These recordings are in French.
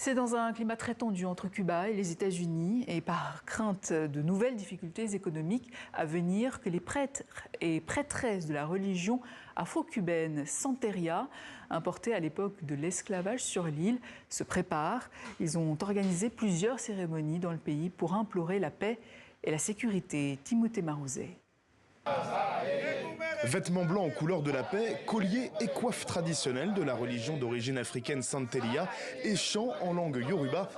C'est dans un climat très tendu entre Cuba et les États-Unis et par crainte de nouvelles difficultés économiques à venir que les prêtres et prêtresses de la religion afro-cubaine Santeria, importée à l'époque de l'esclavage sur l'île, se préparent. Ils ont organisé plusieurs cérémonies dans le pays pour implorer la paix et la sécurité. Timothée Marouzet. Vêtements blancs aux couleurs de la paix, colliers et coiffes traditionnelles de la religion d'origine africaine Santeria et chants en langue yoruba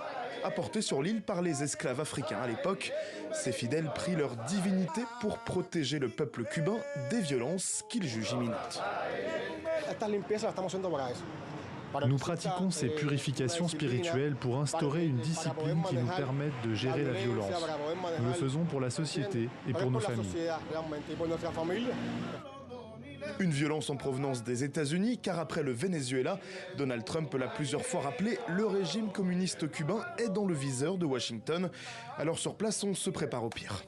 apportés sur l'île par les esclaves africains à l'époque. Ces fidèles prient leur divinité pour protéger le peuple cubain des violences qu'ils jugent imminentes. Nous pratiquons ces purifications spirituelles pour instaurer une discipline qui nous permette de gérer la violence. Nous le faisons pour la société et pour nos familles. Une violence en provenance des États-Unis, car après le Venezuela, Donald Trump l'a plusieurs fois rappelé, le régime communiste cubain est dans le viseur de Washington. Alors sur place, on se prépare au pire.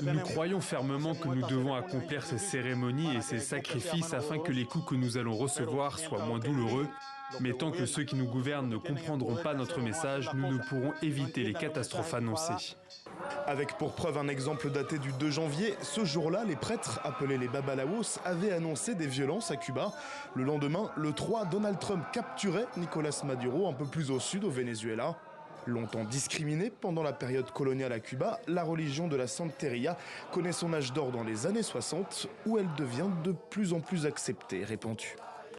Nous croyons fermement que nous devons accomplir ces cérémonies et ces sacrifices afin que les coups que nous allons recevoir soient moins douloureux. Mais tant que ceux qui nous gouvernent ne comprendront pas notre message, nous ne pourrons éviter les catastrophes annoncées. Avec pour preuve un exemple daté du 2 janvier, ce jour-là, les prêtres, appelés les Babalaos, avaient annoncé des violences à Cuba. Le lendemain, le 3, Donald Trump capturait Nicolás Maduro un peu plus au sud, au Venezuela. Longtemps discriminée pendant la période coloniale à Cuba, la religion de la Santeria connaît son âge d'or dans les années 60, où elle devient de plus en plus acceptée et répandue.